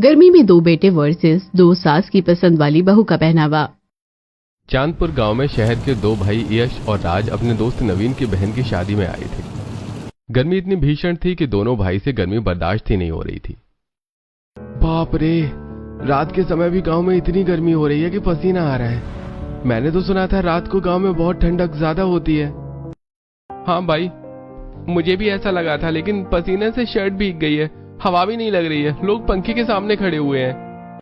गर्मी में दो बेटे वर्सेस दो सास की पसंद वाली बहू का पहनावा। चांदपुर गांव में शहर के दो भाई यश और राज अपने दोस्त नवीन की बहन की शादी में आए थे। गर्मी इतनी भीषण थी कि दोनों भाई से गर्मी बर्दाश्त ही नहीं हो रही थी। बाप रे, रात के समय भी गांव में इतनी गर्मी हो रही है कि पसीना आ रहा है। मैंने तो सुना था रात को गांव में बहुत ठंडक ज्यादा होती है। हाँ भाई, मुझे भी ऐसा लगा था, लेकिन पसीने से शर्ट भीग गई है, हवा भी नहीं लग रही है। लोग पंखे के सामने खड़े हुए हैं।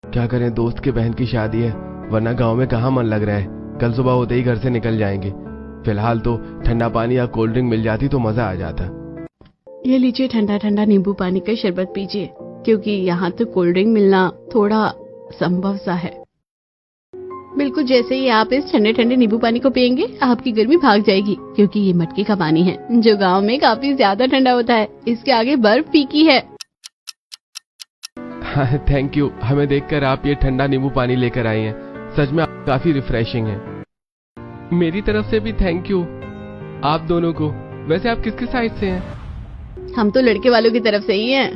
क्या करें, दोस्त के बहन की शादी है, वरना गांव में कहाँ मन लग रहा है। कल सुबह होते ही घर से निकल जाएंगे। फिलहाल तो ठंडा पानी या कोल्ड ड्रिंक मिल जाती तो मजा आ जाता। ये लीजिए ठंडा ठंडा नींबू पानी का शरबत पीजिए, क्योंकि यहाँ तो कोल्ड ड्रिंक मिलना थोड़ा संभव सा है। बिल्कुल जैसे ही आप इस ठंडे ठंडे नींबू पानी को पियेंगे, आपकी गर्मी भाग जाएगी, क्योंकि ये मटके का पानी है जो गांव में काफी ज्यादा ठंडा होता है। इसके आगे बर्फ फीकी है। हाँ, थैंक यू। हमें देखकर आप ये ठंडा नींबू पानी लेकर आई हैं। सच में काफी रिफ्रेशिंग है। मेरी तरफ से भी थैंक यू आप दोनों को। वैसे आप किसके साइड से हैं? हम तो लड़के वालों की तरफ से ही हैं।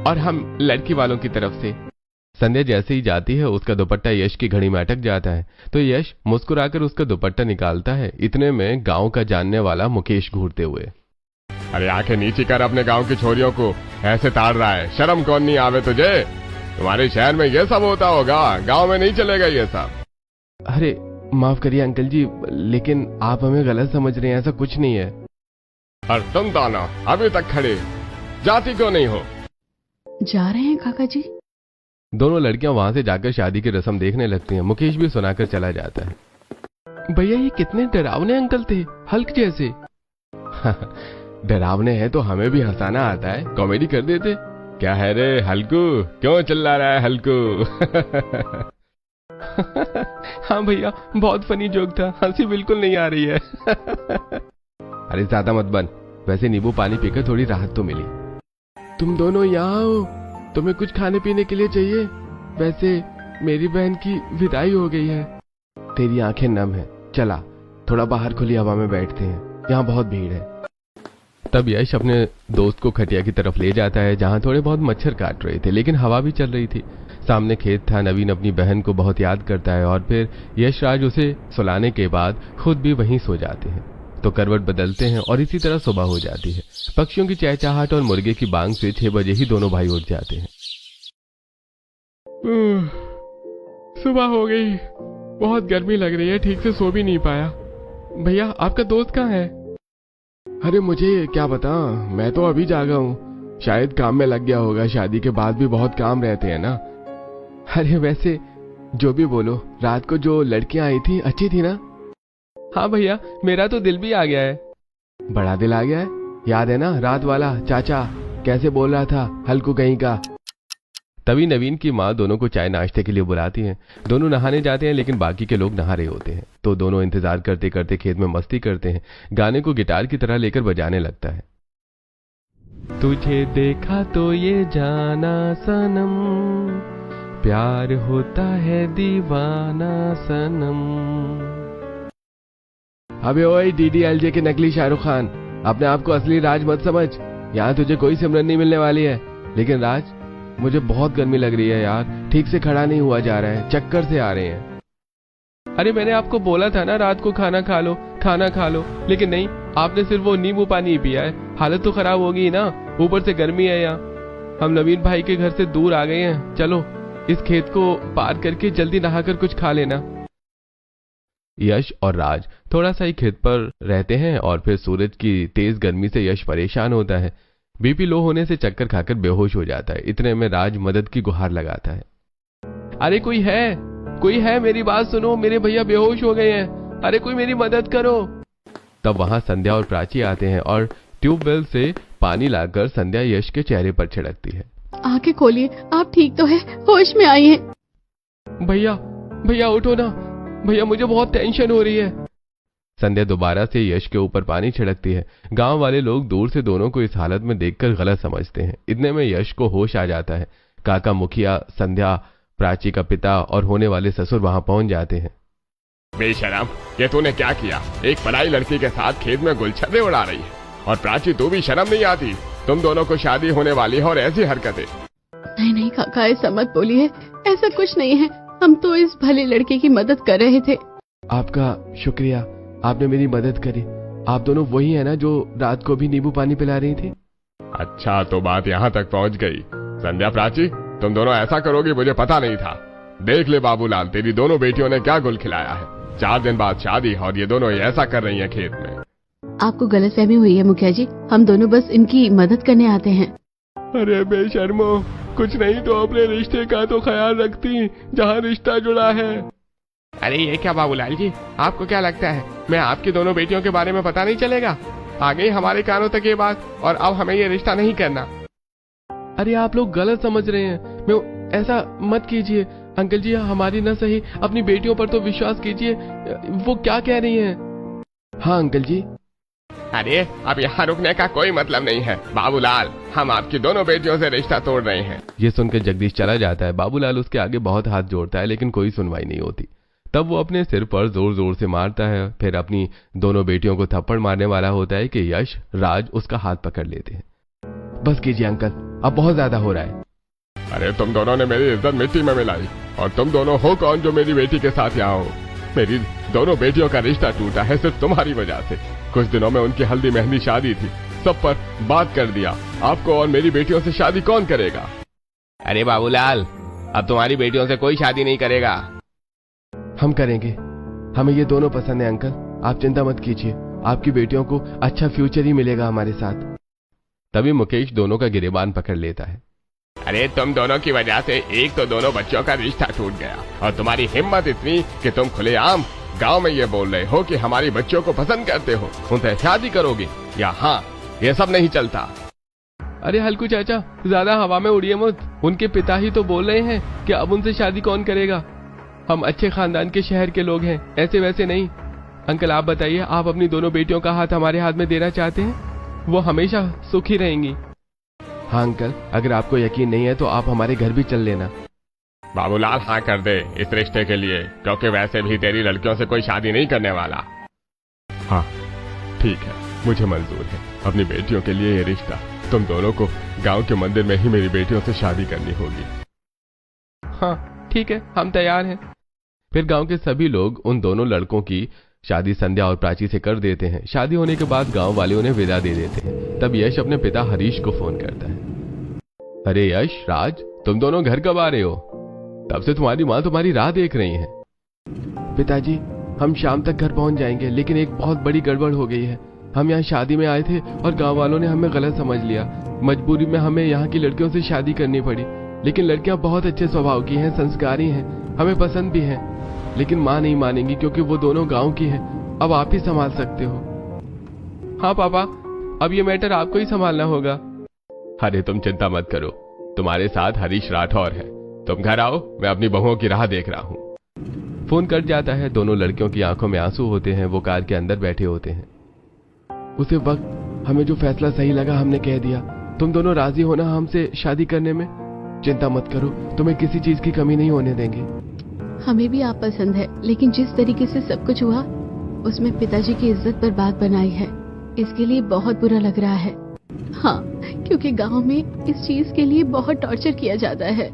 और हम लड़की वालों की तरफ से। संध्या जैसे ही जाती है, उसका दुपट्टा यश की घड़ी में अटक जाता है, तो यश मुस्कुराकर उसका दुपट्टा निकालता है। इतने में गांव का जानने वाला मुकेश घूरते हुए, अरे आंखें नीची कर, अपने गांव की छोरियों को ऐसे ताड़ रहा है। शर्म कौन नहीं आवे तुझे? तुम्हारे शहर में ये सब होता होगा, गांव में नहीं चलेगा ये सब। अरे माफ करिए अंकल जी, लेकिन आप हमें गलत समझ रहे हैं, ऐसा कुछ नहीं है। और तुम दोनों अभी तक खड़े, जाती क्यों नहीं हो? जा रहे हैं काका जी। दोनों लड़कियां वहां से जाकर शादी की रस्म देखने लगती हैं। मुकेश भी सुनाकर चला जाता है। भैया ये कितने डरावने अंकल थे, हल्क जैसे। डरावने हैं तो हमें भी हंसाना आता है, कॉमेडी कर देते। क्या है रे हल्कू, क्यों चिल्ला रहा है हल्कू? हाँ भैया, बहुत फनी जोक था, हंसी बिल्कुल नहीं आ रही है। अरे ज्यादा मत बन। वैसे नींबू पानी पीकर थोड़ी राहत तो मिली। तुम दोनों यहाँ हो, तुम्हें कुछ खाने पीने के लिए चाहिए? वैसे मेरी बहन की विदाई हो गई है। तेरी आंखें नम है, चला थोड़ा बाहर खुली हवा में बैठते हैं, यहाँ बहुत भीड़ है। तब यश अपने दोस्त को खटिया की तरफ ले जाता है, जहाँ थोड़े बहुत मच्छर काट रहे थे, लेकिन हवा भी चल रही थी। सामने खेत था। नवीन अपनी बहन को बहुत याद करता है और फिर यश राज उसे सुलाने के बाद खुद भी वहीं सो जाते हैं। तो करवट बदलते हैं और इसी तरह सुबह हो जाती है। पक्षियों की चहचहाहट और मुर्गे की बांग से 6 बजे ही दोनों भाई उठ जाते हैं। सुबह हो गई, बहुत गर्मी लग रही है, ठीक से सो भी नहीं पाया। भैया आपका दोस्त कहाँ है? अरे मुझे क्या पता, मैं तो अभी जागा हूँ। शायद काम में लग गया होगा। शादी के बाद भी बहुत काम रहते हैं ना। अरे वैसे जो भी बोलो, रात को जो लड़कियां आई थी अच्छी थी ना? हाँ भैया, मेरा तो दिल भी आ गया है। बड़ा दिल आ गया है? याद है ना रात वाला चाचा कैसे बोल रहा था, हल्कू कहीं का। तभी नवीन की माँ दोनों को चाय नाश्ते के लिए बुलाती हैं। दोनों नहाने जाते हैं, लेकिन बाकी के लोग नहा रहे होते हैं, तो दोनों इंतजार करते करते खेत में मस्ती करते हैं। गाने को गिटार की तरह लेकर बजाने लगता है। तुझे देखा तो ये जाना सनम, प्यार होता है दीवाना सनम। अबे ओए DDLJ के नकली शाहरुख खान, अपने आप को असली राज मत समझ। यहाँ तुझे कोई सिमरन नहीं मिलने वाली है। लेकिन राज, मुझे बहुत गर्मी लग रही है यार, ठीक से खड़ा नहीं हुआ जा रहा है, चक्कर से आ रहे हैं। अरे मैंने आपको बोला था ना रात को खाना खा लो, लेकिन नहीं, आपने सिर्फ वो नींबू पानी ही पिया है। हालत तो खराब होगी ना, ऊपर से गर्मी है यहाँ। हम नवीन भाई के घर से दूर आ गए हैं, चलो इस खेत को पार करके जल्दी नहाकर कुछ खा लेना। यश और राज थोड़ा सा ही खेत पर रहते हैं और फिर सूरज की तेज गर्मी से यश परेशान होता है। बीपी लो होने से चक्कर खाकर बेहोश हो जाता है। इतने में राज मदद की गुहार लगाता है। अरे कोई है, मेरी बात सुनो, मेरे भैया बेहोश हो गए हैं। अरे कोई मेरी मदद करो। तब वहां संध्या और प्राची आते हैं और ट्यूबवेल से पानी लाकर संध्या यश के चेहरे पर छिड़कती है। आंखें खोलिए, आप ठीक तो है, होश में आई हैं। भैया उठो ना, भैया मुझे बहुत टेंशन हो रही है। संध्या दोबारा से यश के ऊपर पानी छिड़कती है। गांव वाले लोग दूर से दोनों को इस हालत में देखकर गलत समझते हैं। इतने में यश को होश आ जाता है। काका मुखिया, संध्या, प्राची का पिता और होने वाले ससुर वहां पहुंच जाते हैं। बेशरम, ये तूने क्या किया? एक पराई लड़की के साथ खेत में गुलछर्रे उड़ा रही है। और प्राची, तू भी शर्म नहीं आती? तुम दोनों को शादी होने वाली है और ऐसी हरकतें। का ऐसा मत बोलिए, ऐसा कुछ नहीं है। हम तो इस भले लड़के की मदद कर रहे थे। आपका शुक्रिया, आपने मेरी मदद करी। आप दोनों वही है ना जो रात को भी नींबू पानी पिला रही थी? अच्छा, तो बात यहाँ तक पहुँच गई। संध्या, प्राची, तुम दोनों ऐसा करोगे मुझे पता नहीं था। देख ले बाबूलाल, तेरी दोनों बेटियों ने क्या गुल खिलाया है। 4 दिन बाद शादी और ये दोनों ऐसा कर रही हैं खेत में। आपको गलतफहमी हुई है मुखिया जी, हम दोनों बस इनकी मदद करने आते हैं। अरे बेशर्मो, कुछ नहीं तो अपने रिश्ते का तो ख्याल रखती जहाँ रिश्ता जुड़ा है। अरे ये क्या बाबूलाल जी, आपको क्या लगता है मैं आपकी दोनों बेटियों के बारे में पता नहीं चलेगा? आ गई हमारे कानों तक ये बात और अब हमें ये रिश्ता नहीं करना। अरे आप लोग गलत समझ रहे हैं। मैं ऐसा मत कीजिए अंकल जी, हमारी न सही अपनी बेटियों पर तो विश्वास कीजिए। वो क्या कह रही हैं? हाँ अंकल जी। अरे अब यहाँ रुकने का कोई मतलब नहीं है बाबूलाल, हम आपकी दोनों बेटियों से रिश्ता तोड़ रहे हैं। ये सुनकर जगदीश चला जाता है। बाबूलाल उसके आगे बहुत हाथ जोड़ता है लेकिन कोई सुनवाई नहीं होती। तब वो अपने सिर पर जोर जोर से मारता है। फिर अपनी दोनों बेटियों को थप्पड़ मारने वाला होता है कि यश, राज उसका हाथ पकड़ लेते हैं। बस कीजिए अंकल, अब बहुत ज्यादा हो रहा है। अरे तुम दोनों ने मेरी इज्जत मिट्टी में मिलाई और तुम दोनों हो कौन जो मेरी बेटी के साथ यहाँ हो? मेरी दोनों बेटियों का रिश्ता टूटा है सिर्फ तुम्हारी वजह से। कुछ दिनों में उनकी हल्दी मेहंदी शादी थी, सब पर बात कर दिया। आपको और मेरी बेटियों से शादी कौन करेगा? अरे बाबूलाल, अब तुम्हारी बेटियों से कोई शादी नहीं करेगा। हम करेंगे, हमें ये दोनों पसंद है अंकल, आप चिंता मत कीजिए। आपकी बेटियों को अच्छा फ्यूचर ही मिलेगा हमारे साथ। तभी मुकेश दोनों का गिरेबान पकड़ लेता है। अरे तुम दोनों की वजह से एक तो दोनों बच्चों का रिश्ता टूट गया और तुम्हारी हिम्मत इतनी कि तुम खुलेआम गांव में ये बोल रहे हो कि हमारी बच्चों को पसंद करते हो, उनसे शादी करोगे। या हाँ, ये सब नहीं चलता। अरे हल्कू चाचा, ज्यादा हवा में उड़िए मत। उनके पिता ही तो बोल रहे हैं कि अब उनसे शादी कौन करेगा। हम अच्छे खानदान के शहर के लोग हैं, ऐसे वैसे नहीं। अंकल आप बताइए, आप अपनी दोनों बेटियों का हाथ हमारे हाथ में देना चाहते हैं? वो हमेशा सुखी रहेंगी। हाँ अंकल, अगर आपको यकीन नहीं है तो आप हमारे घर भी चल लेना। बाबूलाल हाँ कर दे इस रिश्ते के लिए, क्योंकि वैसे भी तेरी लड़कियों से कोई शादी नहीं करने वाला। हाँ ठीक है, मुझे मंजूर है। अपनी बेटियों के लिए ये रिश्ता, तुम दोनों को गांव के मंदिर में ही मेरी बेटियों से शादी करनी होगी। हाँ ठीक है, हम तैयार हैं। फिर गांव के सभी लोग उन दोनों लड़कों की शादी संध्या और प्राची से कर देते हैं। शादी होने के बाद गांव वाले उन्हें विदा दे देते हैं। तब यश अपने पिता हरीश को फोन करता है। अरे यश, राज, तुम दोनों घर कब आ रहे हो? तब से तुम्हारी माँ तुम्हारी राह देख रही है। पिताजी, हम शाम तक घर पहुंच जाएंगे, लेकिन एक बहुत बड़ी गड़बड़ हो गई है। हम यहाँ शादी में आए थे और गांव वालों ने हमें गलत समझ लिया। मजबूरी में हमें यहाँ की लड़कियों से शादी करनी पड़ी। लेकिन लड़कियां बहुत अच्छे स्वभाव की हैं, संस्कारी हैं, हमें पसंद भी हैं। लेकिन माँ नहीं मानेंगी क्योंकि वो दोनों गांव की हैं। अब आप ही संभाल सकते हो। हाँ पापा, अब ये मैटर आपको ही संभालना होगा। अरे तुम चिंता मत करो, तुम्हारे साथ हरीश राठौर है। तुम घर आओ, मैं अपनी बहुओं की राह देख रहा हूँ। फोन कट जाता है। दोनों लड़कियों की आंखों में आंसू होते हैं। वो कार के अंदर बैठे होते हैं। उसे वक्त हमें जो फैसला सही लगा हमने कह दिया। तुम दोनों राजी हो ना हमसे शादी करने में? चिंता मत करो, तुम्हें किसी चीज की कमी नहीं होने देंगे। हमें भी आप पसंद है, लेकिन जिस तरीके से सब कुछ हुआ उसमें पिताजी की इज्जत पर बात बनाई है, इसके लिए बहुत बुरा लग रहा है। हाँ, क्योंकि गांव में इस चीज के लिए बहुत टॉर्चर किया जाता है।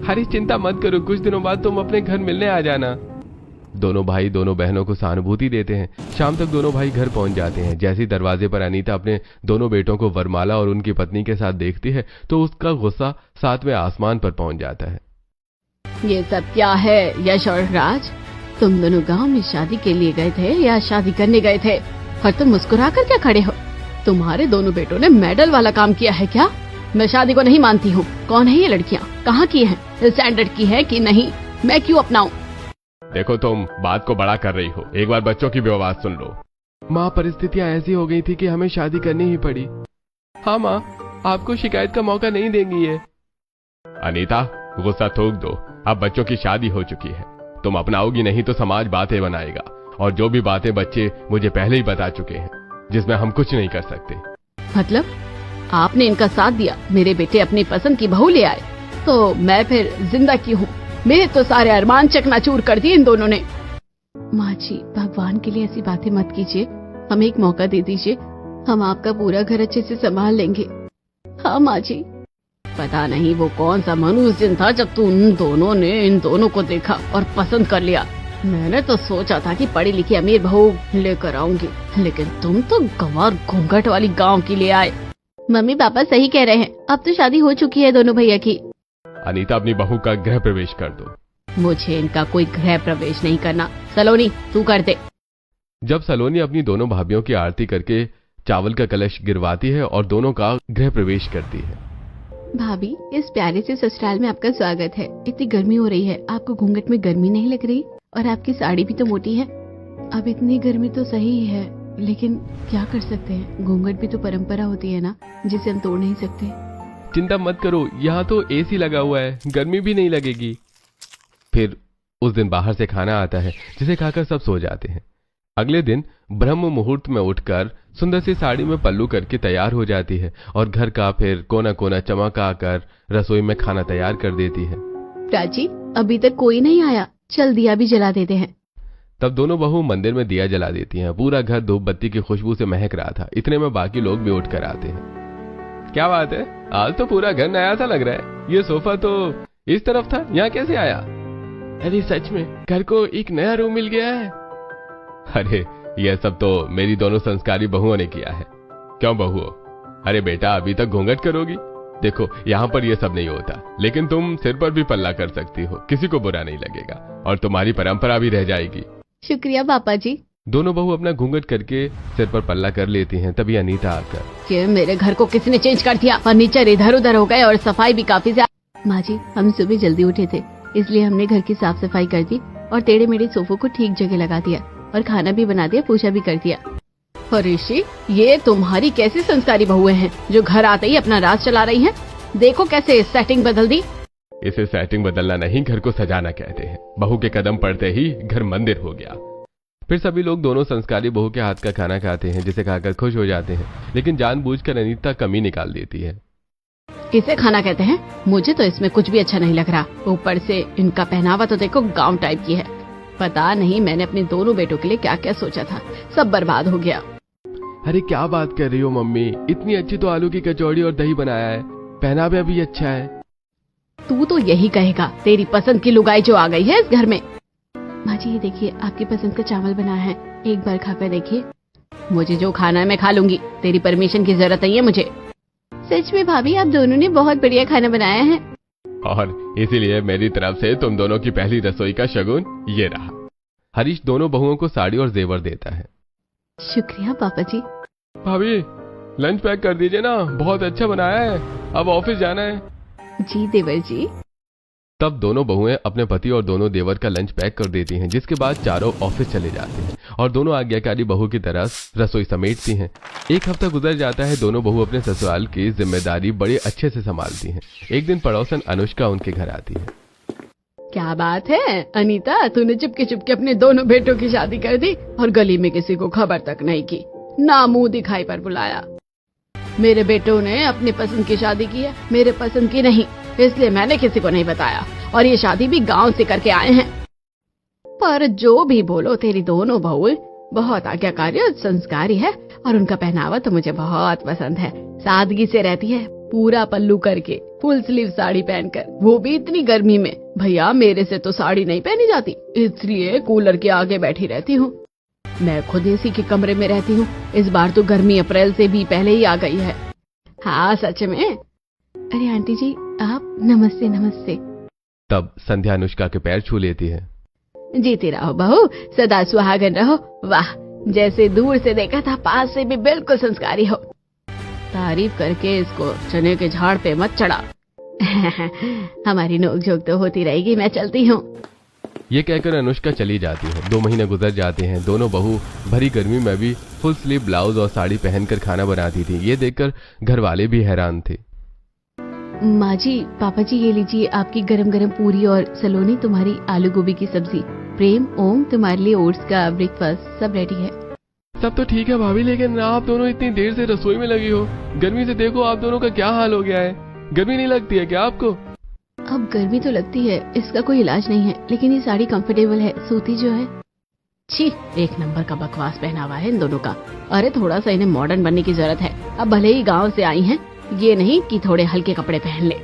हरीश चिंता मत करो, कुछ दिनों बाद तुम अपने घर मिलने आ जाना। दोनों भाई दोनों बहनों को सहानुभूति देते हैं। शाम तक दोनों भाई घर पहुंच जाते हैं। जैसे ही दरवाजे पर अनीता अपने दोनों बेटों को वरमाला और उनकी पत्नी के साथ देखती है तो उसका गुस्सा 7वें आसमान पर पहुंच जाता है। ये सब क्या है यश और राज? तुम दोनों गांव में शादी के लिए गए थे या शादी करने गए थे? और तुम मुस्कुरा कर क्या खड़े हो? तुम्हारे दोनों बेटों ने मेडल वाला काम किया है क्या? मैं शादी को नहीं मानती हूँ। कौन है ये लड़कियाँ? कहाँ की हैं? स्टैंडर्ड की है कि नहीं? मैं क्यों अपनाऊं? देखो, तुम बात को बड़ा कर रही हो, एक बार बच्चों की भी आवाज सुन लो। माँ, परिस्थितियां ऐसी हो गई थी कि हमें शादी करनी ही पड़ी। हाँ माँ, आपको शिकायत का मौका नहीं देंगी ये। अनीता, गुस्सा थूक दो, अब बच्चों की शादी हो चुकी है। तुम अपनाओगी नहीं तो समाज बातें बनाएगा, और जो भी बातें बच्चे मुझे पहले ही बता चुके हैं, जिसमें हम कुछ नहीं कर सकते। मतलब आपने इनका साथ दिया, मेरे बेटे अपनी पसंद की बहू ले आए, तो मैं फिर जिंदा क्यों हूँ? मेरे तो सारे अरमान चकनाचूर कर दिए इन दोनों ने। माँ जी, भगवान के लिए ऐसी बातें मत कीजिए, हमें एक मौका दे दीजिए, हम आपका पूरा घर अच्छे से संभाल लेंगे। हाँ माँ जी। पता नहीं वो कौन सा मनुष्य दिन था जब तू उन दोनों ने इन दोनों को देखा और पसंद कर लिया। मैंने तो सोचा था कि पढ़ी लिखी अमीर बहू लेकर आऊंगी, लेकिन तुम तो गंवार घूंघट वाली गांव की ले आए। मम्मी पापा सही कह रहे हैं, अब तो शादी हो चुकी है दोनों भैया की। अनीता, अपनी बहू का गृह प्रवेश कर दो। मुझे इनका कोई गृह प्रवेश नहीं करना। सलोनी तू कर दे। जब सलोनी अपनी दोनों भाभियों की आरती करके चावल का कलश गिरवाती है और दोनों का गृह प्रवेश करती है। भाभी, इस प्यारे से ससुराल में आपका स्वागत है। इतनी गर्मी हो रही है, आपको घूंघट में गर्मी नहीं लग रही? और आपकी साड़ी भी तो मोटी है। अब इतनी गर्मी तो सही है, लेकिन क्या कर सकते हैं, घूंघट भी तो परंपरा होती है ना, जिसे हम तोड़ नहीं सकते। चिंता मत करो, यहाँ तो एसी लगा हुआ है, गर्मी भी नहीं लगेगी। फिर उस दिन बाहर से खाना आता है जिसे खाकर सब सो जाते हैं। अगले दिन ब्रह्म मुहूर्त में उठकर सुंदर सी साड़ी में पल्लू करके तैयार हो जाती है और घर का फिर कोना कोना चमका कर रसोई में खाना तैयार कर देती है। प्राची, अभी तक कोई नहीं आया, चल दिया भी जला देते हैं। तब दोनों बहू मंदिर में दिया जला देती हैं। पूरा घर धूप बत्ती की खुशबू से महक रहा था। इतने में बाकी लोग भी उठ कर आते हैं। क्या बात है, आज तो पूरा घर नया सा लग रहा है। ये सोफा तो इस तरफ था, यहाँ कैसे आया? अरे सच में घर को एक नया रूम मिल गया है। अरे यह सब तो मेरी दोनों संस्कारी बहुओं ने किया है। क्यों बहुओं? अरे बेटा, अभी तक घूंघट करोगी? देखो, यहाँ पर यह सब नहीं होता, लेकिन तुम सिर पर भी पल्ला कर सकती हो, किसी को बुरा नहीं लगेगा और तुम्हारी परंपरा भी रह जाएगी। शुक्रिया पापा जी। दोनों बहू अपना घूंघट करके सिर पर पल्ला कर लेती हैं। तभी अनीता आकर, कि मेरे घर को किसने चेंज कर दिया? फर्नीचर इधर उधर हो गए और सफाई भी काफी ज्यादा। माँ जी, हम सुबह जल्दी उठे थे, इसलिए हमने घर की साफ सफाई कर दी और टेढ़े मेढ़े सोफों को ठीक जगह लगा दिया और खाना भी बना दिया, पूजा भी कर दिया। ऋषि, ये तुम्हारी कैसी संस्कारी बहुएं हैं जो घर आते ही अपना राज चला रही हैं? देखो कैसे सेटिंग बदल दी। इसे सेटिंग बदलना नहीं, घर को सजाना कहते हैं। बहू के कदम पड़ते ही घर मंदिर हो गया। फिर सभी लोग दोनों संस्कारी बहू के हाथ का खाना खाते हैं, जिसे खाकर खुश हो जाते हैं, लेकिन जानबूझकर अनीता कमी निकाल देती है। इसे खाना कहते हैं? मुझे तो इसमें कुछ भी अच्छा नहीं लग रहा। ऊपर से इनका पहनावा तो देखो गांव टाइप की है। पता नहीं मैंने अपने दोनों बेटों के लिए क्या क्या सोचा था, सब बर्बाद हो गया। अरे क्या बात कर रही हो मम्मी, इतनी अच्छी तो आलू की कचौड़ी और दही बनाया है, पहनावा भी अच्छा है। तू तो यही कहेगा, तेरी पसंद की लुगाई जो आ गई है इस घर में। माँ जी, ये देखिए आपकी पसंद का चावल बना है, एक बार खाकर देखिए। मुझे जो खाना है मैं खा लूंगी, तेरी परमिशन की जरूरत नहीं है मुझे। सच में भाभी, आप दोनों ने बहुत बढ़िया खाना बनाया है। और इसीलिए मेरी तरफ से तुम दोनों की पहली रसोई का शगुन ये रहा। हरीश दोनों बहुओं को साड़ी और जेवर देता है। शुक्रिया पापा जी। भाभी, लंच पैक कर दीजिए ना, बहुत अच्छा बनाया है, अब ऑफिस जाना है। जी देवर जी। तब दोनों बहुएं अपने पति और दोनों देवर का लंच पैक कर देती हैं, जिसके बाद चारों ऑफिस चले जाते हैं और दोनों आज्ञाकारी बहू की तरह रसोई समेटती हैं। एक हफ्ता गुजर जाता है। दोनों बहू अपने ससुराल की जिम्मेदारी बड़े अच्छे से संभालती हैं। एक दिन पड़ोसन अनुष्का उनके घर आती है। क्या बात है अनीता, तूने चुपके चुपके अपने दोनों बेटों की शादी कर दी और गली में किसी को खबर तक नहीं की, ना मुंह दिखाई पर बुलाया। मेरे बेटों ने अपनी पसंद की शादी की है, मेरे पसंद की नहीं, इसलिए मैंने किसी को नहीं बताया और ये शादी भी गांव से करके आए हैं। पर जो भी बोलो, तेरी दोनों बहुएं बहुत आज्ञाकारी और संस्कारी है और उनका पहनावा तो मुझे बहुत पसंद है। सादगी से रहती है, पूरा पल्लू करके, फुल स्लीव साड़ी पहनकर, वो भी इतनी गर्मी में। भैया, मेरे से तो साड़ी नहीं पहनी जाती, इसलिए कूलर के आगे बैठी रहती हूँ। मैं खुद एसी के कमरे में रहती हूँ। इस बार तो गर्मी अप्रैल से भी पहले ही आ गई है। हाँ सच में। अरे आंटी जी, आप नमस्ते। नमस्ते। तब संध्या अनुष्का के पैर छू लेती है। जीती रहो बहू, सदा सुहागन रहो। वाह, जैसे दूर से देखा था पास से भी बिल्कुल संस्कारी हो। तारीफ करके इसको चने के झाड़ पे मत चढ़ा। हमारी नोकझोंक तो होती रहेगी, मैं चलती हूँ। ये कहकर अनुष्का चली जाती है। 2 महीने गुजर जाते हैं। दोनों बहू भरी गर्मी में भी फुल स्लीव ब्लाउज और साड़ी पहनकर खाना बनाती थी। ये देखकर घर वाले भी हैरान थे। माँ जी, पापा जी, ये लीजिए आपकी गरम गरम पूरी और सलोनी तुम्हारी आलू गोभी की सब्जी। प्रेम, ओम तुम्हारे लिए ओट्स का ब्रेकफास्ट, सब रेडी है। सब तो ठीक है भाभी, लेकिन आप दोनों इतनी देर से रसोई में लगी हो। गर्मी से देखो आप दोनों का क्या हाल हो गया है। गर्मी नहीं लगती है क्या आपको? अब गर्मी तो लगती है, इसका कोई इलाज नहीं है, लेकिन ये साड़ी कंफर्टेबल है, सूती जो है। छी, एक नंबर का बकवास पहनावा है इन दोनों का। अरे थोड़ा सा इन्हें मॉडर्न बनने की जरूरत है। अब भले ही गांव से आई हैं, ये नहीं कि थोड़े हल्के कपड़े पहन ले।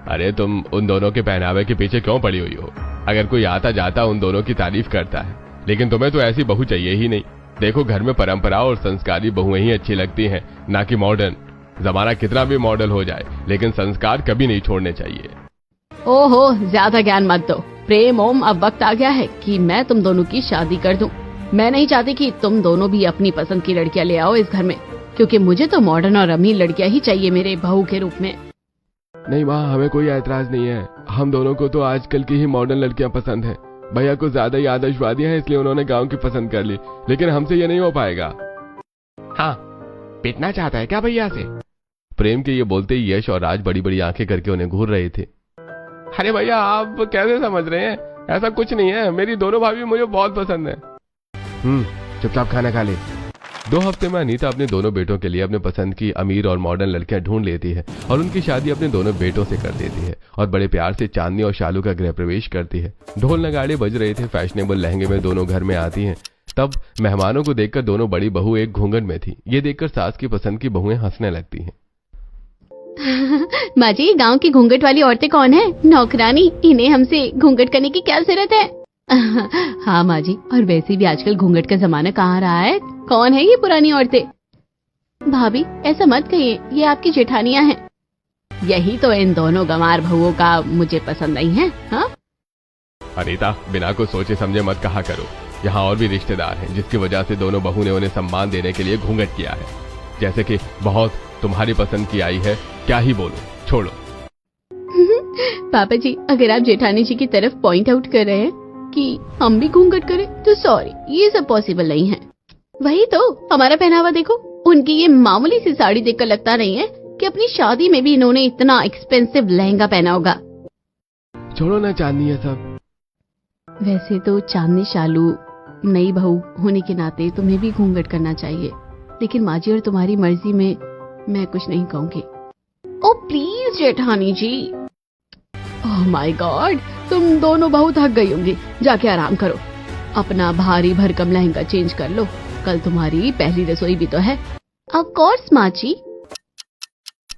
अरे तुम उन दोनों के पहनावे के पीछे क्यों पड़ी हुई हो? अगर कोई आता जाता उन दोनों की तारीफ करता है, लेकिन तुम्हें तो ऐसी बहू चाहिए ही नहीं। देखो, घर में परंपरा और संस्कारी बहुएं ही अच्छी लगती हैं, ना कि मॉडर्न। जमाना कितना भी मॉडल हो जाए, लेकिन संस्कार कभी नहीं छोड़ने चाहिए। ओहो, ज्यादा ज्ञान मत दो। प्रेम ओम, अब वक्त आ गया है कि मैं तुम दोनों की शादी कर दूं। मैं नहीं चाहती कि तुम दोनों भी अपनी पसंद की लड़कियां ले आओ इस घर में, क्योंकि मुझे तो मॉडर्न और अमीर लड़कियां ही चाहिए मेरे बहू के रूप में। नहीं माँ, हमें कोई ऐतराज नहीं है। हम दोनों को तो आजकल की ही मॉडर्न लड़कियां पसंद हैं। भैया को ज्यादा ही आदर्शवादी हैं, इसलिए उन्होंने गांव की पसंद कर ली, लेकिन हमसे ये नहीं हो पाएगा। हाँ, पिटना चाहता है क्या भैया से? प्रेम के ये बोलते ही यश और राज बड़ी बड़ी आंखें करके उन्हें घूर रहे थे। अरे भैया, आप कैसे समझ रहे हैं? ऐसा कुछ नहीं है, मेरी दोनों भाभी मुझे बहुत पसंद है। चुपचाप खाना खा ले। 2 हफ्ते में अनीता अपने दोनों बेटों के लिए अपने पसंद की अमीर और मॉडर्न लड़कियां ढूंढ लेती है और उनकी शादी अपने दोनों बेटों से कर देती है और बड़े प्यार से चांदनी और शालू का गृह प्रवेश करती है। ढोल नगाड़े बज रहे थे, फैशनेबल लहंगे में दोनों घर में आती हैं। तब मेहमानों को देखकर दोनों बड़ी बहू एक घूंघट में थी। ये देखकर सास की पसंद की बहुएं हंसने लगती हैं। माँ जी, गाँव की घूंघट वाली औरतें कौन है? नौकरानी, इन्हें हमसे घूंघट करने की क्या जरूरत है? हाँ माँ जी, और वैसे भी आजकल घूंघट का जमाना कहाँ रहा है। कौन है ये पुरानी औरतें? भाभी, ऐसा मत कहिए, ये आपकी जेठानियाँ हैं। यही तो इन दोनों गंवार बहुओं का मुझे पसंद नहीं है। हाँ अनीता, बिना कुछ सोचे समझे मत कहा करो। यहाँ और भी रिश्तेदार हैं, जिसकी वजह से दोनों बहू ने उन्हें सम्मान देने के लिए घूंघट किया है। जैसे कि बहुत तुम्हारी पसंद की आई है, क्या ही बोलो, छोड़ो। पापा जी, अगर आप जेठानी जी की तरफ पॉइंट आउट कर रहे हैं कि हम भी घूंघट करें, तो सॉरी, ये सब पॉसिबल नहीं है। वही तो, हमारा पहनावा देखो। उनकी ये मामूली सी साड़ी देखकर लगता नहीं है कि अपनी शादी में भी इन्होंने इतना एक्सपेंसिव लहंगा पहना होगा। छोड़ो ना चांदनी, ये सब। वैसे तो चांदनी शालू नई बहू होने के नाते तुम्हें भी घूंघट करना चाहिए, लेकिन माँ जी और तुम्हारी मर्जी में मैं कुछ नहीं कहूंगी। ओ प्लीज जेठानी जी। ओह माय गॉड, तुम दोनों बहुत थक गई होंगी, जाके आराम करो। अपना भारी भरकम लहंगा चेंज कर लो, कल तुम्हारी पहली रसोई भी तो है। ऑफ कोर्स माँ जी।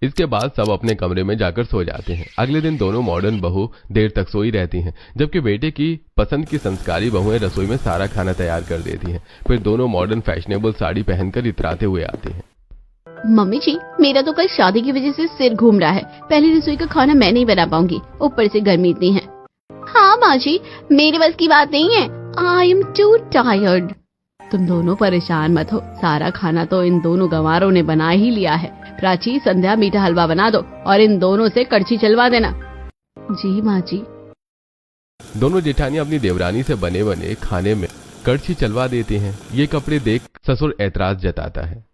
इसके बाद सब अपने कमरे में जाकर सो जाते हैं। अगले दिन दोनों मॉडर्न बहू देर तक सोई रहती हैं, जबकि बेटे की पसंद की संस्कारी बहुएं रसोई में सारा खाना तैयार कर देती हैं। फिर दोनों मॉडर्न फैशनेबल साड़ी पहनकर इतराते हुए आते हैं। मम्मी जी, मेरा तो कल शादी की वजह से सिर घूम रहा है। पहली रसोई का खाना मैं नहीं बना पाऊंगी, ऊपर से गर्मी इतनी है। हाँ माँ जी, मेरे बस की बात नहीं है। I am to tired. तुम दोनों परेशान मत हो, सारा खाना तो इन दोनों गंवारों ने बना ही लिया है। प्राची, संध्या, मीठा हलवा बना दो और इन दोनों से कड़छी चलवा देना। जी माँ जी। दोनों जेठानियां अपनी देवरानी से बने बने खाने में कड़छी चलवा देती हैं। ये कपड़े देख ससुर ऐतराज जताता है।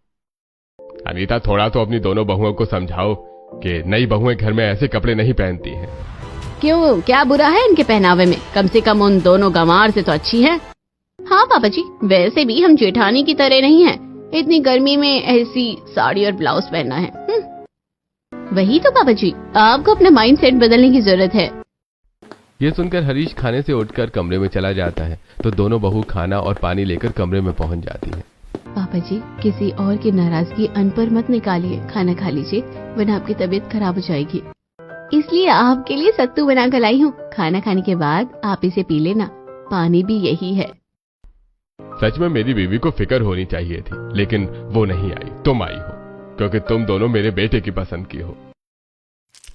अनीता, थोड़ा तो अपनी दोनों बहुओं को समझाओ कि नई बहुएं घर में ऐसे कपड़े नहीं पहनती हैं। क्यों, क्या बुरा है इनके पहनावे में? कम से कम उन दोनों गंवार से तो अच्छी है। हाँ पापा जी, वैसे भी हम जेठानी की तरह नहीं हैं। इतनी गर्मी में ऐसी साड़ी और ब्लाउज पहनना है। वही तो पापा जी, आपको अपना माइंड सेट बदलने की जरूरत है। ये सुनकर हरीश खाने से उठकर कमरे में चला जाता है, तो दोनों बहू खाना और पानी लेकर कमरे में पहुंच जाती है। पापा जी, किसी और की नाराजगी अन पर मत निकालिए, खाना खा लीजिए, वरना आपकी तबीयत खराब हो जाएगी। इसलिए आपके लिए सत्तू बना कर लाई हूँ। खाना खाने के बाद आप इसे पी लेना, पानी भी यही है। सच में मेरी बीवी को फिक्र होनी चाहिए थी, लेकिन वो नहीं आई। तुम आई हो, क्योंकि तुम दोनों मेरे बेटे की पसंद की हो।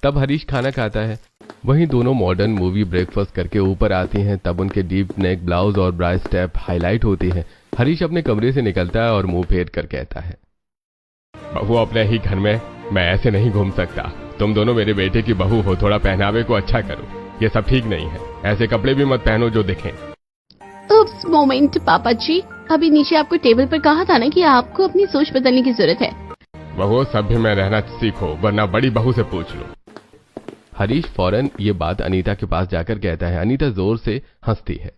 तब हरीश खाना खाता है। वहीं दोनों मॉडर्न मूवी ब्रेकफास्ट करके ऊपर आती हैं। तब उनके डीप नेक ब्लाउज और ब्रा स्टेप हाईलाइट होती है। हरीश अपने कमरे से निकलता है और मुंह फेर कर कहता है, बहू अपने ही घर में मैं ऐसे नहीं घूम सकता। तुम दोनों मेरे बेटे की बहू हो, थोड़ा पहनावे को अच्छा करो। ये सब ठीक नहीं है, ऐसे कपड़े भी मत पहनो जो दिखें। उप्स, मोमेंट पापा जी, अभी नीचे आपको टेबल पर कहा था ना कि आपको अपनी सोच बदलने की जरूरत है। बहू, सभ्य में रहना सीखो, वरना बड़ी बहू से पूछ लो। हरीश फौरन ये बात अनीता के पास जाकर कहता है। अनीता जोर से हंसती है।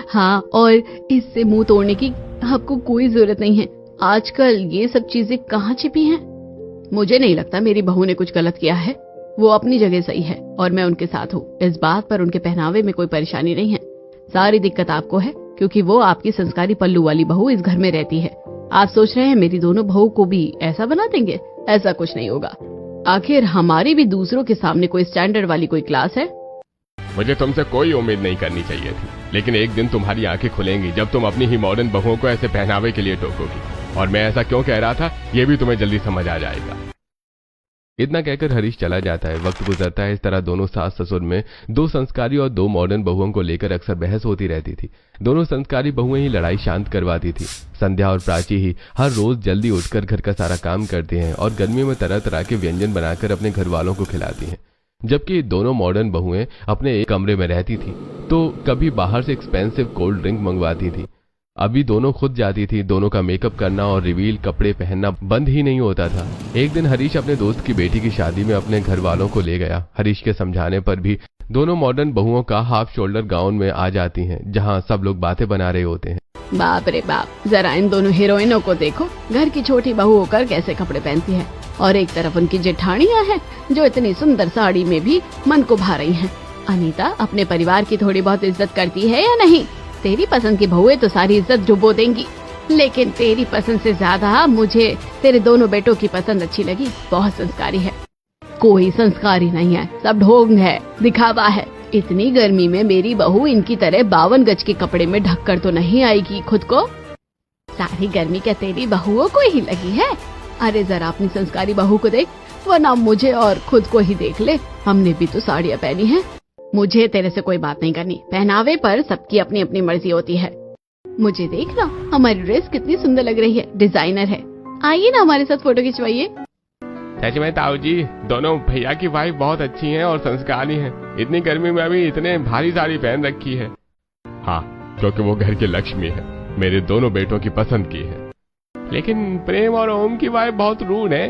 हाँ, और इससे मुंह तोड़ने की आपको कोई जरूरत नहीं है। आजकल ये सब चीजें कहाँ छिपी हैं? मुझे नहीं लगता मेरी बहू ने कुछ गलत किया है। वो अपनी जगह सही है और मैं उनके साथ हूँ। इस बात पर उनके पहनावे में कोई परेशानी नहीं है। सारी दिक्कत आपको है, क्योंकि वो आपकी संस्कारी पल्लू वाली बहू इस घर में रहती है। आप सोच रहे हैं मेरी दोनों बहू को भी ऐसा बना देंगे? ऐसा कुछ नहीं होगा। आखिर हमारी भी दूसरों के सामने कोई स्टैंडर्ड वाली कोई क्लास है। मुझे तुमसे कोई उम्मीद नहीं करनी चाहिए थी, लेकिन एक दिन तुम्हारी आंखें खुलेंगी जब तुम अपनी ही मॉडर्न बहुओं को ऐसे पहनावे के लिए टोकोगी। और मैं ऐसा क्यों कह रहा था ये भी तुम्हें जल्दी समझ आ जाएगा। इतना कहकर हरीश चला जाता है। वक्त गुजरता है। इस तरह दोनों सास ससुर में दो संस्कारी और दो मॉडर्न बहुओं को लेकर अक्सर बहस होती रहती थी। दोनों संस्कारी बहुएं ही लड़ाई शांत करवाती थी। संध्या और प्राची ही हर रोज जल्दी उठकर घर का सारा काम करती हैं और गर्मी में तरह तरह के व्यंजन बनाकर अपने घर वालों को खिलाती हैं। जबकि दोनों मॉडर्न बहुएं अपने एक कमरे में रहती थी तो कभी बाहर से एक्सपेंसिव कोल्ड ड्रिंक मंगवाती थी। अभी दोनों खुद जाती थी। दोनों का मेकअप करना और रिवील कपड़े पहनना बंद ही नहीं होता था। एक दिन हरीश अपने दोस्त की बेटी की शादी में अपने घर वालों को ले गया। हरीश के समझाने पर भी दोनों मॉडर्न बहुओं का हाफ शोल्डर गाउन में आ जाती हैं, जहां सब लोग बातें बना रहे होते हैं। बाप रे बाप, जरा इन दोनों हीरोइनों को देखो, घर की छोटी बहू होकर कैसे कपड़े पहनती है, और एक तरफ उनकी जेठानियां हैं जो इतनी सुंदर साड़ी में भी मन को भा रही हैं। अनीता, अपने परिवार की थोड़ी बहुत इज्जत करती है या नहीं? तेरी पसंद की बहुएं तो सारी इज्जत डुबो देंगी, लेकिन तेरी पसंद से ज्यादा मुझे तेरे दोनों बेटों की पसंद अच्छी लगी। बहुत संस्कारी है। कोई संस्कारी नहीं है, सब ढोंग है, दिखावा है। इतनी गर्मी में मेरी बहू इनकी तरह 52 गज के कपड़े में ढककर तो नहीं आएगी खुद को। सारी गर्मी क्या तेरी बहुओं को ही लगी है? अरे जरा अपनी संस्कारी बहू को देख, वरना मुझे और खुद को ही देख ले। हमने भी तो साड़ियाँ पहनी है। मुझे तेरे से कोई बात नहीं करनी। पहनावे पर सबकी अपनी अपनी मर्जी होती है। मुझे देखना, हमारी ड्रेस कितनी सुंदर लग रही है, डिजाइनर है। आइए ना हमारे साथ फोटो खिंचवाइए। सच में ताऊ जी, दोनों भैया की वाइफ बहुत अच्छी हैं और संस्कारी हैं। इतनी गर्मी में भी इतने भारी साड़ी पहन रखी है। हाँ, क्योंकि वो घर की लक्ष्मी है, मेरे दोनों बेटों की पसंद की है। लेकिन प्रेम और ओम की वाइफ बहुत रूड है।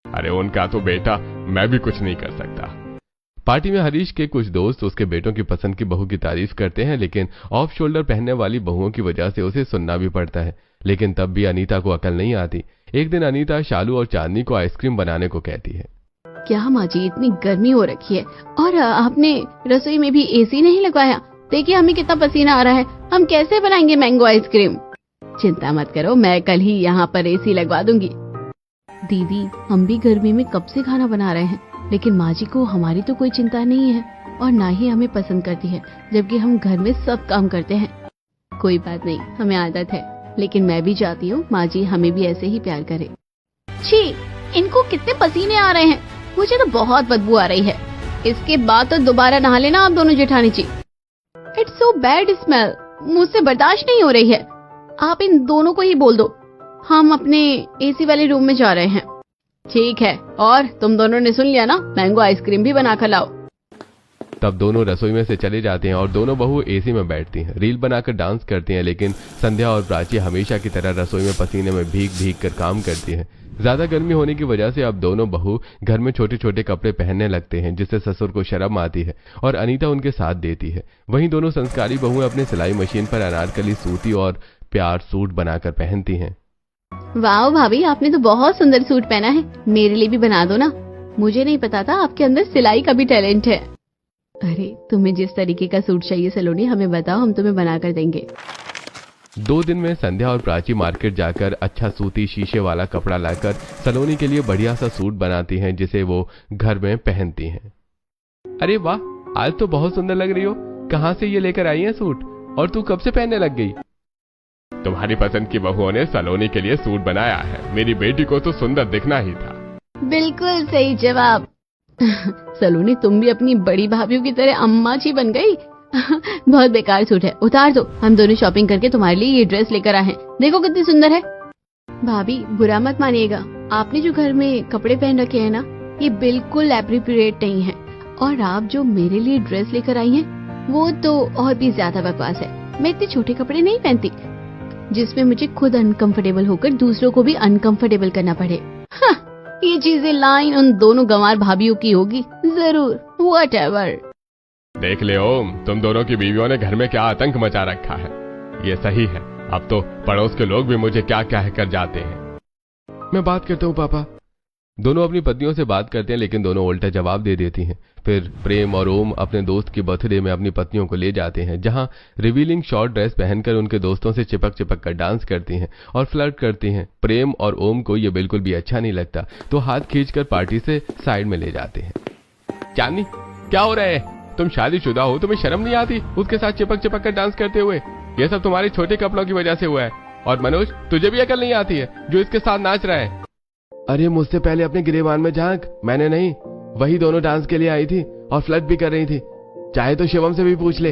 अरे उनका तो बेटा, मैं भी कुछ नहीं कर सकता। पार्टी में हरीश के कुछ दोस्त उसके बेटों की पसंद की बहू की तारीफ करते हैं, लेकिन ऑफ शोल्डर पहनने वाली बहुओं की वजह से उसे सुनना भी पड़ता है। लेकिन तब भी अनीता को अकल नहीं आती। एक दिन अनीता शालू और चांदनी को आइसक्रीम बनाने को कहती है। क्या माँ जी, इतनी गर्मी हो रखी है और आपने रसोई में भी एसी नहीं लगवाया? देखिए हमें कितना पसीना आ रहा है, हम कैसे बनाएंगे मैंगो आइसक्रीम? चिंता मत करो, मैं कल ही यहाँ पर एसी लगवा दूंगी। दीदी, हम भी गर्मी में कब से खाना बना रहे हैं, लेकिन माँ जी को हमारी तो कोई चिंता नहीं है और ना ही हमें पसंद करती है, जबकि हम घर में सब काम करते हैं। कोई बात नहीं, हमें आदत है, लेकिन मैं भी चाहती हूँ माँ जी हमें भी ऐसे ही प्यार करे। छी, इनको कितने पसीने आ रहे हैं, मुझे तो बहुत बदबू आ रही है। इसके बाद तो दोबारा नहा लेना आप दोनों जेठानी जी। इट्स सो बैड स्मेल, मुझसे बर्दाश्त नहीं हो रही है। आप इन दोनों को ही बोल दो, हम अपने एसी वाले रूम में जा रहे हैं। ठीक है, और तुम दोनों ने सुन लिया ना, मैंगो आइसक्रीम भी बना कर लाओ। तब दोनों रसोई में से चले जाते हैं और दोनों बहू एसी में बैठती हैं, रील बनाकर डांस करती हैं। लेकिन संध्या और प्राची हमेशा की तरह रसोई में पसीने में भीग भीग कर काम करती हैं। ज्यादा गर्मी होने की वजह से अब दोनों बहू घर में छोटे छोटे कपड़े पहनने लगते हैं, जिससे ससुर को शर्म आती है और अनीता उनके साथ देती है। वहीं दोनों संस्कारी बहुएं अपने सिलाई मशीन पर अनारकली सूती और प्यार सूट बनाकर पहनती हैं। वाह भाभी, आपने तो बहुत सुंदर सूट पहना है, मेरे लिए भी बना दो ना। मुझे नहीं पता था आपके अंदर सिलाई का भी टैलेंट है। अरे तुम्हें जिस तरीके का सूट चाहिए सलोनी, हमें बताओ, हम तुम्हें बना कर देंगे। 2 दिन में संध्या और प्राची मार्केट जाकर अच्छा सूती शीशे वाला कपड़ा लाकर सलोनी के लिए बढ़िया सा सूट बनाती हैं, जिसे वो घर में पहनती हैं। अरे वाह, आज तो बहुत सुंदर लग रही हो। कहाँ से ये लेकर आई है सूट, और तू कब से पहनने लग गई? तुम्हारी पसंद की बहुओं ने सलोनी के लिए सूट बनाया है। मेरी बेटी को तो सुंदर दिखना ही था। बिल्कुल सही जवाब। सलोनी, तुम भी अपनी बड़ी भाभीयों की तरह अम्मा जी बन गई। बहुत बेकार सूट है, उतार दो। हम दोनों शॉपिंग करके तुम्हारे लिए ये ड्रेस लेकर आए हैं, देखो कितनी सुंदर है। भाभी, बुरा मत मानिएगा, आपने जो घर में कपड़े पहन रखे हैं ना, ये बिल्कुल एप्रोप्रिएट नहीं है। और आप जो मेरे लिए ड्रेस लेकर आई हैं, वो तो और भी ज्यादा बकवास है। मैं इतने छोटे कपड़े नहीं पहनती जिसमें मुझे खुद अनकंफर्टेबल होकर दूसरों को भी अनकंफर्टेबल करना पड़े। हाँ, ये चीजें लाइन उन दोनों गंवार भाभीयों की होगी जरूर। व्हाटएवर। देख ले ओम, तुम दोनों की बीवियों ने घर में क्या आतंक मचा रखा है। ये सही है, अब तो पड़ोस के लोग भी मुझे क्या कह कर जाते हैं। मैं बात करता हूँ पापा। दोनों अपनी पत्नियों से बात करते हैं लेकिन दोनों उल्टा जवाब दे देती हैं। फिर प्रेम और ओम अपने दोस्त की बर्थडे में अपनी पत्नियों को ले जाते हैं, जहां रिवीलिंग शॉर्ट ड्रेस पहनकर उनके दोस्तों से चिपक चिपक कर डांस करती हैं और फ्लर्ट करती हैं। प्रेम और ओम को ये बिल्कुल भी अच्छा नहीं लगता, तो हाथ खींचकर पार्टी से साइड में ले जाते हैं। चांदनी, क्या हो रहा है? तुम शादीशुदा हो, तुम्हें शर्म नहीं आती उसके साथ चिपक चिपक कर डांस करते हुए? ये सब तुम्हारे छोटे कपड़ों की वजह से हुआ है। और मनोज, तुझे भी अकल नहीं आती है जो इसके साथ नाच रहा है? अरे मुझसे पहले अपने गिरेबान में झांक, मैंने नहीं, वही दोनों डांस के लिए आई थी और फ्लर्ट भी कर रही थी। चाहे तो शिवम से भी पूछ ले।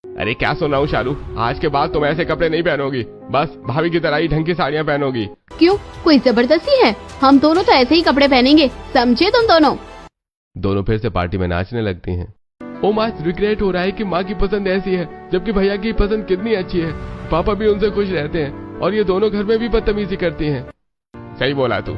अरे क्या सुनाऊं शालू, आज के बाद तुम ऐसे कपड़े नहीं पहनोगी, बस भाभी की तरह ही ढंग की साड़ियां पहनोगी। क्यों, कोई जबरदस्ती है? हम दोनों तो ऐसे ही कपड़े पहनेंगे, समझे तुम दोनों? दोनों फिर से पार्टी में नाचने लगती हैं। ओम, आज रिग्रेट हो रहा है कि माँ की पसंद ऐसी है, जबकि भैया की पसंद कितनी अच्छी है। पापा भी उनसे खुश रहते हैं और ये दोनों घर में भी बदतमीजी करती हैं। सही बोला तू।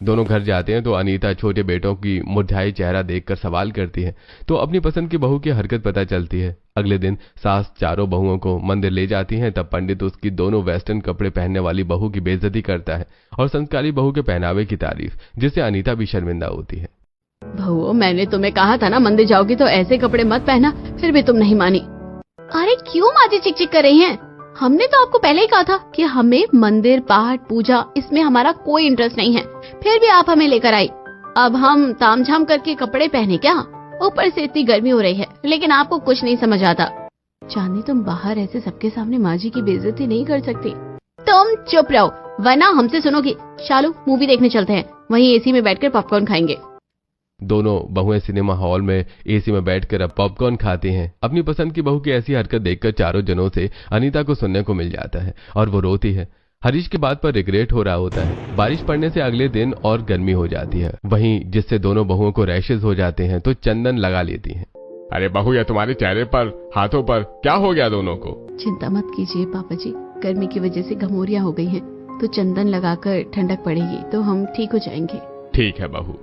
दोनों घर जाते हैं तो अनीता छोटे बेटों की मुरझाई चेहरा देखकर सवाल करती है, तो अपनी पसंद की बहू की हरकत पता चलती है। अगले दिन सास चारों बहुओं को मंदिर ले जाती हैं, तब पंडित उसकी दोनों वेस्टर्न कपड़े पहनने वाली बहू की बेइज्जती करता है और संस्कारी बहू के पहनावे की तारीफ, जिससे अनीता भी शर्मिंदा होती है। बहू, मैंने तुम्हें कहा था ना मंदिर जाओगी तो ऐसे कपड़े मत पहना, फिर भी तुम नहीं मानी। अरे क्यों माँ जी चिक चिक कर रही हैं? हमने तो आपको पहले ही कहा था कि हमें मंदिर, पाठ, पूजा, इसमें हमारा कोई इंटरेस्ट नहीं है, फिर भी आप हमें लेकर आई। अब हम तामझाम करके कपड़े पहने क्या? ऊपर से इतनी गर्मी हो रही है, लेकिन आपको कुछ नहीं समझ आता। चांदनी, तुम बाहर ऐसे सबके सामने माँ जी की बेइज्जती नहीं कर सकती। तुम चुप रहो, वरना हमसे सुनोगी। शालू, मूवी देखने चलते हैं, वहीं एसी में बैठकर पॉपकॉर्न खाएंगे। दोनों बहुएं सिनेमा हॉल में एसी में बैठकर अब पॉपकॉर्न खाती हैं। अपनी पसंद की बहू की ऐसी हरकत देखकर चारों जनों से अनीता को सुनने को मिल जाता है और वो रोती है। हरीश की बात पर रिग्रेट हो रहा होता है। बारिश पड़ने से अगले दिन और गर्मी हो जाती है, वहीं जिससे दोनों बहुओं को रैशेज हो जाते हैं, तो चंदन लगा लेती हैं। अरे बहू, या तुम्हारे चेहरे पर, हाथों पर क्या हो गया दोनों को? चिंता मत कीजिए पापा जी, गर्मी की वजह से घमौरियां हो गई हैं, तो चंदन लगाकर ठंडक पड़ेगी तो हम ठीक हो जाएंगे। ठीक है बहू।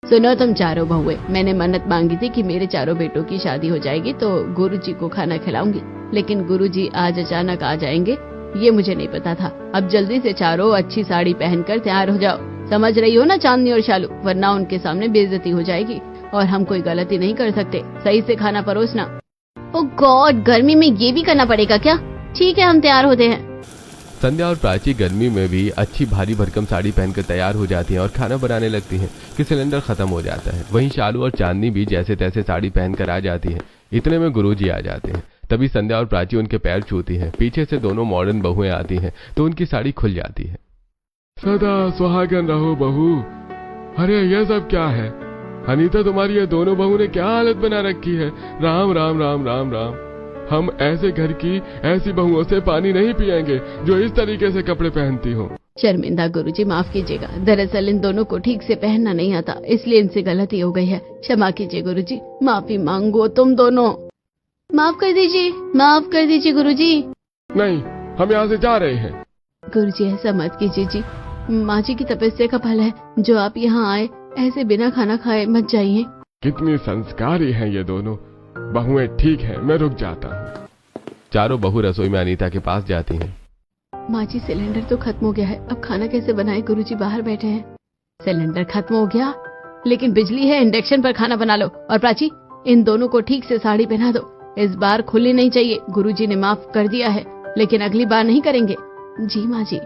सुनो तुम चारों बहुए, मैंने मन्नत मांगी थी कि मेरे चारों बेटों की शादी हो जाएगी तो गुरुजी को खाना खिलाऊंगी, लेकिन गुरुजी आज अचानक आ जाएंगे, ये मुझे नहीं पता था। अब जल्दी से चारों अच्छी साड़ी पहनकर तैयार हो जाओ, समझ रही हो ना चांदनी और शालू, वरना उनके सामने बेइज्जती हो जाएगी और हम कोई गलती नहीं कर सकते। सही से खाना परोसना। ओह गॉड, गर्मी में ये भी करना पड़ेगा क्या? ठीक है, हम तैयार होते हैं। संध्या और प्राची गर्मी में भी अच्छी भारी भरकम साड़ी पहनकर तैयार हो जाती हैं और खाना बनाने लगती हैं कि सिलेंडर खत्म हो जाता है। वहीं शालू और चांदनी भी जैसे तैसे साड़ी पहनकर आ जाती है। इतने में गुरुजी आ जाते हैं। तभी संध्या और प्राची उनके पैर छूती हैं। पीछे से दोनों मॉडर्न बहुएं आती हैं तो उनकी साड़ी खुल जाती है। सदा सुहागन रहो बहू। अरे यह सब क्या है? अनीता, तुम्हारी ये दोनों बहू ने क्या हालत बना रखी है? राम राम राम राम राम। हम ऐसे घर की ऐसी बहुओं से पानी नहीं पिएंगे जो इस तरीके से कपड़े पहनती हो। शर्मिंदा गुरुजी, माफ कीजिएगा, दरअसल इन दोनों को ठीक से पहनना नहीं आता, इसलिए इनसे गलती हो गई है। क्षमा कीजिए गुरुजी, माफी मांगो तुम दोनों। माफ कर दीजिए गुरुजी। नहीं, हम यहाँ से जा रहे हैं। गुरुजी ऐसा मत कीजिए जी, माँ जी की तपस्या का फल है जो आप यहाँ आए, ऐसे बिना खाना खाए मत जाइए। कितनी संस्कारी हैं ये दोनों बहुएं। ठीक है, मैं रुक जाता हूँ। चारों बहू रसोई में अनीता के पास जाती हैं। माँ जी, सिलेंडर तो खत्म हो गया है, अब खाना कैसे बनाए? गुरुजी बाहर बैठे हैं। सिलेंडर खत्म हो गया, लेकिन बिजली है, इंडक्शन पर खाना बना लो। और प्राची, इन दोनों को ठीक से साड़ी पहना दो, इस बार खुली नहीं चाहिए। गुरुजी ने माफ कर दिया है, लेकिन अगली बार नहीं करेंगे। जी माँ जी।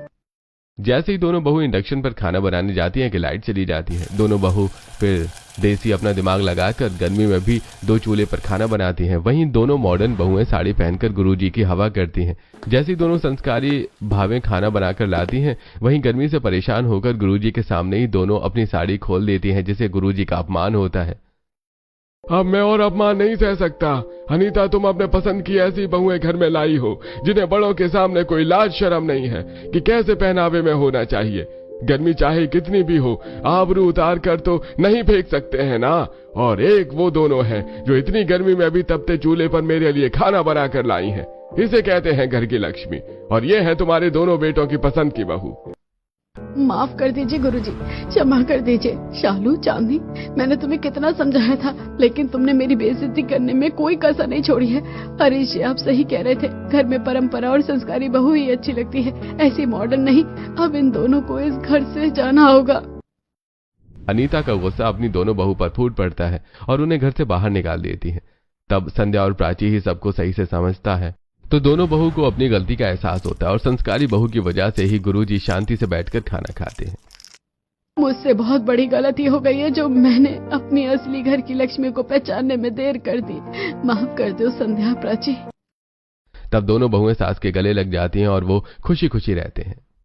जैसे ही दोनों बहू इंडक्शन पर खाना बनाने जाती हैं कि लाइट चली जाती है। दोनों बहू फिर देसी अपना दिमाग लगाकर गर्मी में भी 2 चूल्हे पर खाना बनाती हैं। वहीं दोनों मॉडर्न बहुएं साड़ी पहनकर गुरुजी की हवा करती हैं। जैसे ही दोनों संस्कारी भावें खाना बनाकर लाती हैं, वहीं गर्मी से परेशान होकर गुरुजी के सामने ही दोनों अपनी साड़ी खोल देती हैं, जिससे गुरुजी का अपमान होता है। अब मैं और अपमान नहीं सह सकता। अनीता, तुम अपने पसंद की ऐसी बहुएं घर में लाई हो जिन्हें बड़ों के सामने कोई लाज शर्म नहीं है कि कैसे पहनावे में होना चाहिए। गर्मी चाहे कितनी भी हो, आबरू उतार कर तो नहीं फेंक सकते हैं ना। और एक वो दोनों हैं जो इतनी गर्मी में भी तपते चूल्हे पर मेरे लिए खाना बना कर लाई हैं। इसे कहते हैं घर की लक्ष्मी। और ये है तुम्हारे दोनों बेटों की पसंद की बहू। माफ कर दीजिए गुरुजी, क्षमा कर दीजिए। शालू, चांदनी, मैंने तुम्हें कितना समझाया था, लेकिन तुमने मेरी बेइज्जती करने में कोई कसर नहीं छोड़ी है। हरीश जी, आप सही कह रहे थे, घर में परंपरा और संस्कारी बहू ही अच्छी लगती है, ऐसी मॉडर्न नहीं। अब इन दोनों को इस घर से जाना होगा। अनीता का गुस्सा अपनी दोनों बहू पर फूट पड़ता है और उन्हें घर से बाहर निकाल देती है। तब संध्या और प्राची ही सबको सही से समझता है, तो दोनों बहू को अपनी गलती का एहसास होता है और संस्कारी बहू की वजह से ही गुरुजी शांति से बैठकर खाना खाते हैं। मुझसे बहुत बड़ी गलती हो गई है जो मैंने अपनी असली घर की लक्ष्मी को पहचानने में देर कर दी। माफ कर दो संध्या, प्राची। तब दोनों बहुएं सास के गले लग जाती हैं और वो खुशी खुशी रहते हैं।